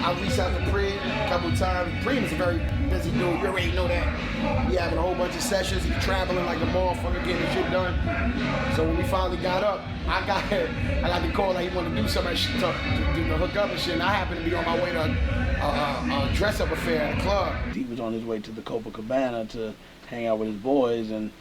I reached out to Preem a couple of times. Preem is a very busy dude. You already know that. He having a whole bunch of sessions. He traveling like a motherfucker, getting his shit done. So when we finally got up, I got the call that he wanted to do something to hook up and shit. And I happened to be on my way to a dress-up affair at a club. He was on his way to the Copacabana to hang out with his boys, and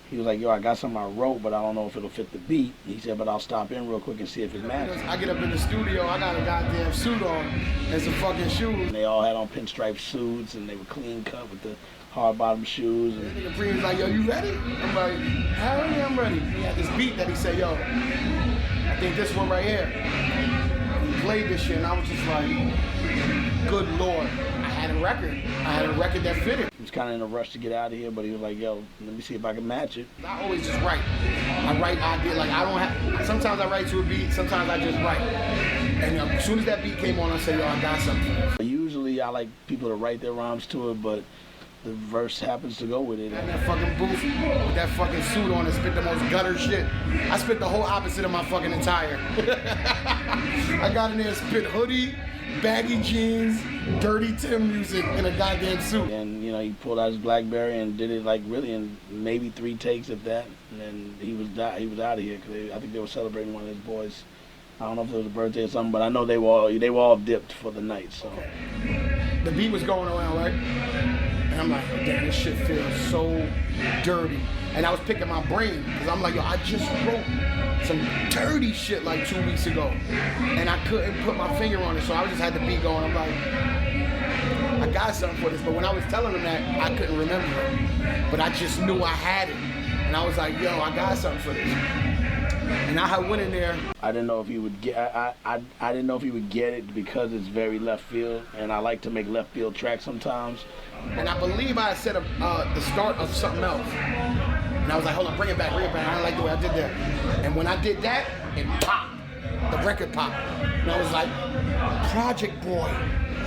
he was like, yo, I got something I wrote, but I don't know if it'll fit the beat. He said, but I'll stop in real quick and see if it matches. I get up in the studio, I got a goddamn suit on and some fucking shoes. And they all had on pinstripe suits, and they were clean cut with the hard bottom shoes. And the nigga Preem was like, yo, you ready? I'm like, hell yeah, I'm ready. He had this beat that he said, yo, I think this one right here. He played this shit, and I was just like, good Lord. I had a record that fitted. He was kind of in a rush to get out of here, but he was like, yo, let me see if I can match it. I always just write. I write ideas. Like, I don't have, sometimes I write to a beat, sometimes I just write. And as soon as that beat came on, I said, yo, I got something. Usually I like people to write their rhymes to it, but the verse happens to go with it. In that fucking booth with that fucking suit on and spit the most gutter shit. I spit the whole opposite of my fucking attire. I got in there and spit hoodie, baggy jeans, dirty Tim music in a goddamn suit. And you know, he pulled out his BlackBerry and did it like really in maybe 3 takes at that, and then he was out of here because I think they were celebrating one of his boys. I don't know if it was a birthday or something, but I know they were all dipped for the night. So the beat was going around, right? And I'm like, damn, this shit feels so dirty. And I was picking my brain because I'm like, yo, I just wrote some dirty shit like 2 weeks ago, and I couldn't put my finger on it, so I just had the beat going. I'm like, I got something for this, but when I was telling him that, I couldn't remember it, but I just knew I had it, and I was like, yo, I got something for this. And I went in there. I didn't know if he would get. I didn't know if he would get it because it's very left field, and I like to make left field tracks sometimes. And I believe I set up the start of something else. And I was like, hold on, bring it back. I don't like the way I did that. And when I did that, it popped. The record popped. And I was like, Project Boy.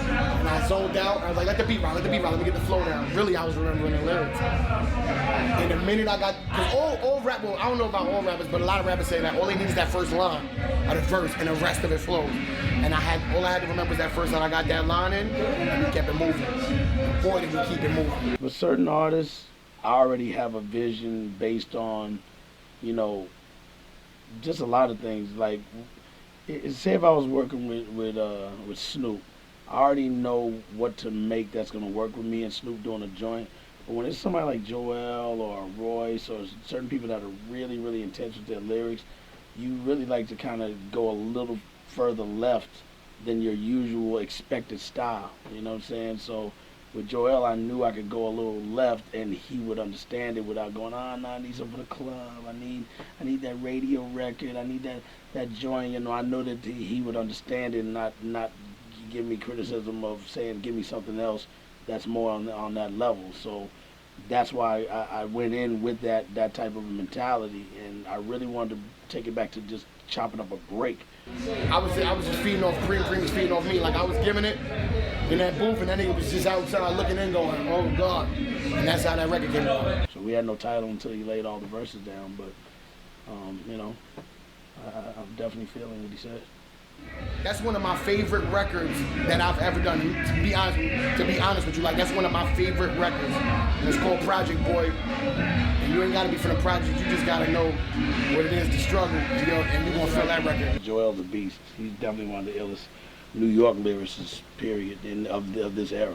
And I zoned out. I was like, let the beat ride, let me get the flow down. Really, I was remembering the lyrics. And the minute I got, because all rap, well, I don't know about all rappers, but a lot of rappers say that all they need is that first line of the verse, and the rest of it flows. And all I had to remember was that first line. I got that line in, and we kept it moving. Boy, did we keep it moving. With certain artists, I already have a vision based on, you know, just a lot of things. Like, say if I was working with Snoop, I already know what to make that's gonna work with me and Snoop doing a joint. But when it's somebody like Joel or Royce or certain people that are really, really intense with their lyrics, you really like to kind of go a little further left than your usual expected style. You know what I'm saying? So with Joel, I knew I could go a little left and he would understand it without going, no, I need something for the club. I need that radio record. I need that joint. You know, I know that he would understand it and not give me criticism of saying, give me something else that's more on that level. So that's why I went in with that type of a mentality, and I really wanted to take it back to just chopping up a break. I was just feeding off Preem was feeding off me. Like, I was giving it in that booth, and then he was just outside looking in going, oh God. And that's how that record came out. So we had no title until he laid all the verses down, but you know, I'm definitely feeling what he said. That's one of my favorite records that I've ever done. To be honest with you, like, that's one of my favorite records. And it's called Project Boy. And you ain't gotta be from the project. You just gotta know what it is to struggle, you know, and you're gonna feel that record. Joel's a beast. He's definitely one of the illest New York lyricists, period, of this era.